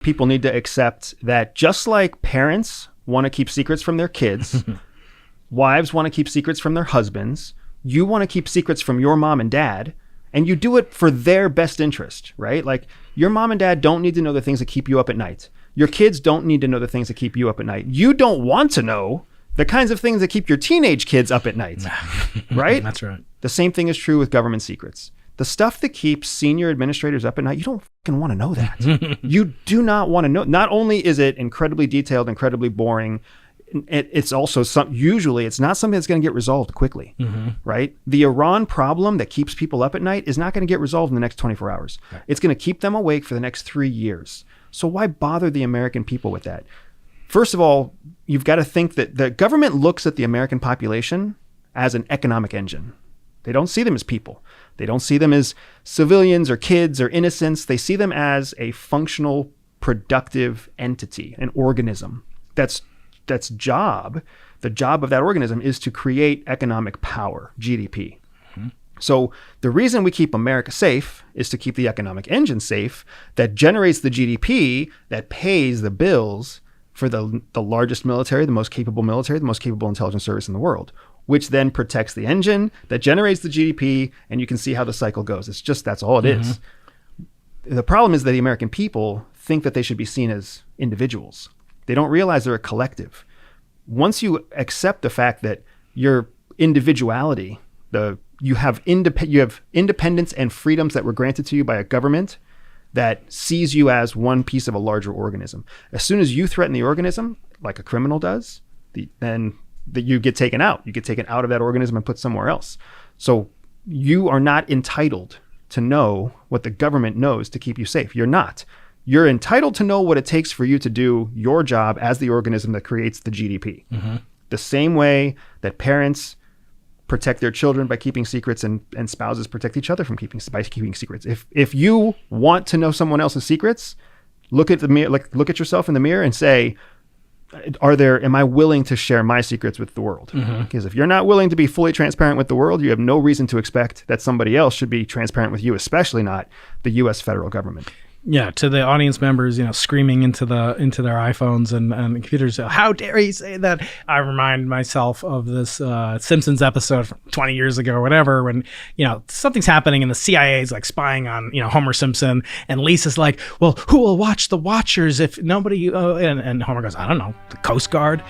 People need to accept that just like parents want to keep secrets from their kids, wives want to keep secrets from their husbands, you want to keep secrets from your mom and dad, and you do it for their best interest, right? Like your mom and dad don't need to know the things that keep you up at night. Your kids don't need to know the things that keep you up at night. You don't want to know the kinds of things that keep your teenage kids up at night, right? That's right. The same thing is true with government secrets. The stuff that keeps senior administrators up at night, you don't fucking want to know that. You do not want to know. Not only is it incredibly detailed, incredibly boring, it's also usually it's not something that's going to get resolved quickly, right? The Iran problem that keeps people up at night is not going to get resolved in the next 24 hours. Right. It's going to keep them awake for the next 3 years. So why bother the American people with that? First of all, you've got to think that the government looks at the American population as an economic engine. They don't see them as people. They don't see them as civilians or kids or innocents. They see them as a functional, productive entity, an organism. The job of that organism is to create economic power, GDP. So the reason we keep America safe is to keep the economic engine safe that generates the GDP that pays the bills for the largest military, the most capable military, the most capable intelligence service in the world, which then protects the engine that generates the GDP, and you can see how the cycle goes. That's all it is. The problem is that the American people think that they should be seen as individuals. They don't realize they're a collective. Once you accept the fact that your individuality, you have independence and freedoms that were granted to you by a government that sees you as one piece of a larger organism. As soon as you threaten the organism, like a criminal does, then you get taken out. You get taken out of that organism and put somewhere else. So you are not entitled to know what the government knows to keep you safe. You're not. You're entitled to know what it takes for you to do your job as the organism that creates the GDP. The same way that parents protect their children by keeping secrets and spouses protect each other by keeping secrets. If you want to know someone else's secrets, look at yourself in the mirror and say, am I willing to share my secrets with the world? Because if you're not willing to be fully transparent with the world, you have no reason to expect that somebody else should be transparent with you, especially not the U.S. federal government. Yeah, to the audience members, screaming into their iPhones and computers, how dare he say that? I remind myself of this Simpsons episode from 20 years ago or whatever, when something's happening and the CIA is like spying on Homer Simpson, and Lisa's like, well, who will watch the Watchers if nobody? And Homer goes, I don't know, the Coast Guard.